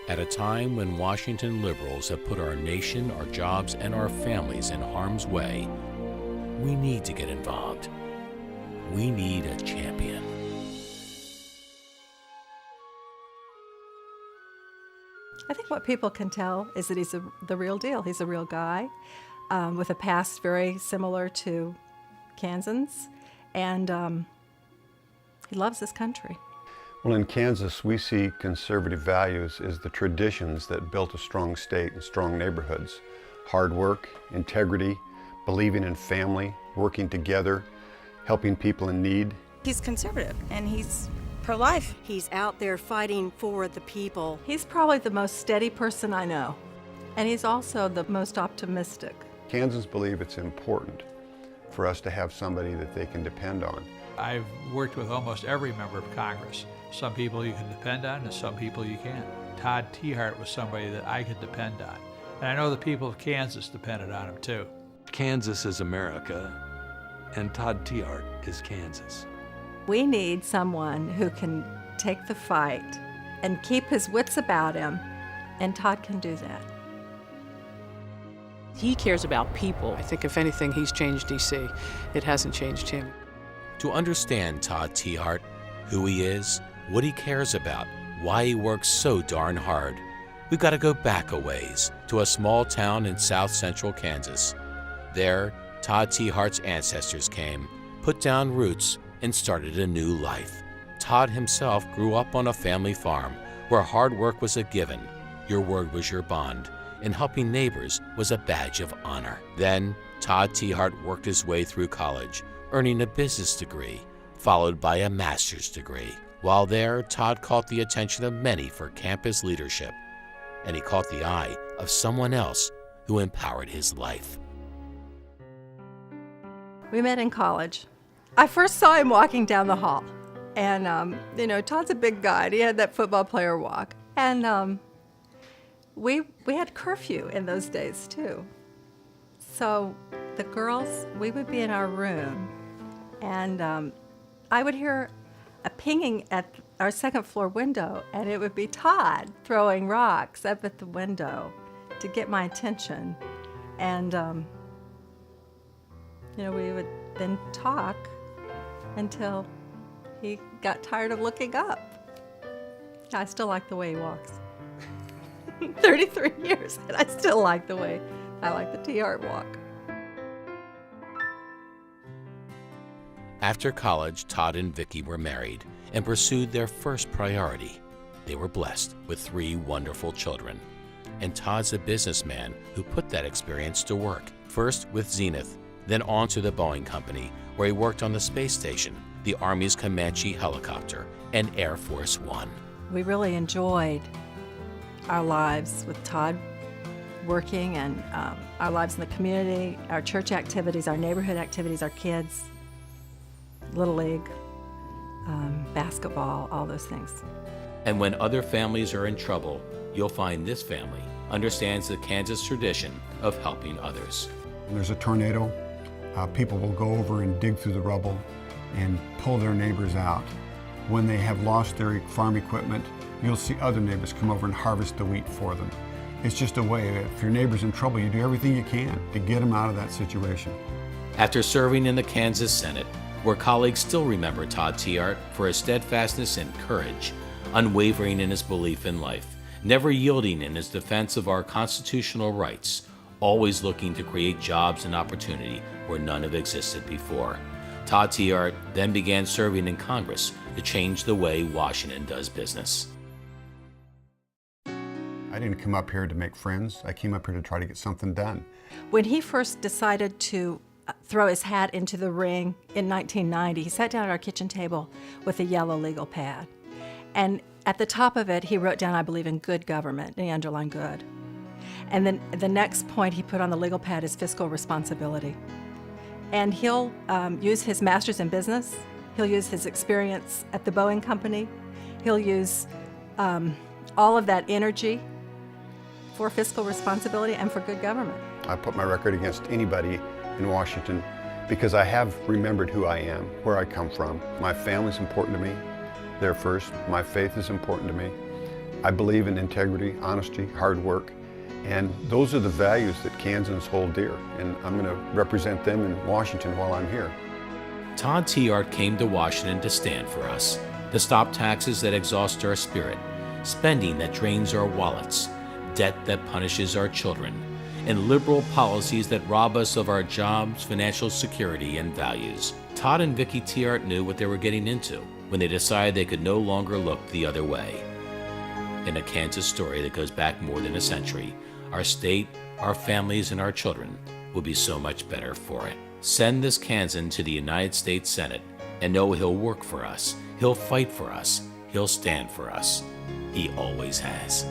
At a time when Washington liberals have put our nation, our jobs, and our families in harm's way, we need to get involved. We need a champion. I think what people can tell is that he's the real deal. He's a real guy with a past very similar to Kansans, and he loves his country. Well, in Kansas, we see conservative values as the traditions that built a strong state and strong neighborhoods. Hard work, integrity, believing in family, working together, helping people in need. He's conservative and he's pro-life. He's out there fighting for the people. He's probably the most steady person I know, and he's also the most optimistic. Kansans believe it's important for us to have somebody that they can depend on. I've worked with almost every member of Congress. Some people you can depend on and some people you can't. Todd Tiahrt was somebody that I could depend on. And I know the people of Kansas depended on him too. Kansas is America, and Todd Tiahrt is Kansas. We need someone who can take the fight and keep his wits about him, and Todd can do that. He cares about people. I think if anything, he's changed D.C. It hasn't changed him. To understand Todd Tiahrt, who he is, what he cares about, why he works so darn hard, we've got to go back a ways to a small town in south central Kansas. There, Todd Tiahart's ancestors came, put down roots, and started a new life. Todd himself grew up on a family farm where hard work was a given, your word was your bond, and helping neighbors was a badge of honor. Then, Todd Tiahrt worked his way through college, earning a business degree, followed by a master's degree. While there, Todd caught the attention of many for campus leadership, and he caught the eye of someone else who empowered his life. We met in college. I first saw him walking down the hall, and Todd's a big guy, and he had that football player walk, and we had curfew in those days too. So the girls, we would be in our room, and I would hear a pinging at our second floor window, and it would be Todd throwing rocks up at the window to get my attention. And we would then talk until he got tired of looking up. I still like the way he walks. 33 years, and I still like the way I like the Tiahrt walk. After college, Todd and Vicki were married and pursued their first priority. They were blessed with 3 wonderful children. And Todd's a businessman who put that experience to work, first with Zenith, then on to the Boeing Company, where he worked on the space station, the Army's Comanche helicopter, and Air Force One. We really enjoyed our lives with Todd working, and our lives in the community, our church activities, our neighborhood activities, our kids, Little League, basketball, all those things. And when other families are in trouble, you'll find this family understands the Kansas tradition of helping others. When there's a tornado, people will go over and dig through the rubble and pull their neighbors out. When they have lost their farm equipment, you'll see other neighbors come over and harvest the wheat for them. It's just a way, if your neighbor's in trouble, you do everything you can to get them out of that situation. After serving in the Kansas Senate, where colleagues still remember Todd Tiahrt for his steadfastness and courage, unwavering in his belief in life, never yielding in his defense of our constitutional rights, always looking to create jobs and opportunity where none have existed before. Todd Tiahrt then began serving in Congress to change the way Washington does business. I didn't come up here to make friends. I came up here to try to get something done. When he first decided to throw his hat into the ring in 1990, he sat down at our kitchen table with a yellow legal pad. And at the top of it, he wrote down, "I believe in good government," and he underlined good. And then the next point he put on the legal pad is fiscal responsibility. And he'll use his master's in business. He'll use his experience at the Boeing Company. He'll use all of that energy for fiscal responsibility and for good government. I put my record against anybody in Washington because I have remembered who I am, where I come from. My family's important to me. They're first. My faith is important to me. I believe in integrity, honesty, hard work, and those are the values that Kansans hold dear, and I'm going to represent them in Washington while I'm here. Todd Tiahrt came to Washington to stand for us, to stop taxes that exhaust our spirit, spending that drains our wallets, debt that punishes our children, and liberal policies that rob us of our jobs, financial security, and values. Todd and Vicki Tiahrt knew what they were getting into when they decided they could no longer look the other way. In a Kansas story that goes back more than a century, our state, our families, and our children will be so much better for it. Send this Kansan to the United States Senate and know he'll work for us, he'll fight for us, he'll stand for us. He always has.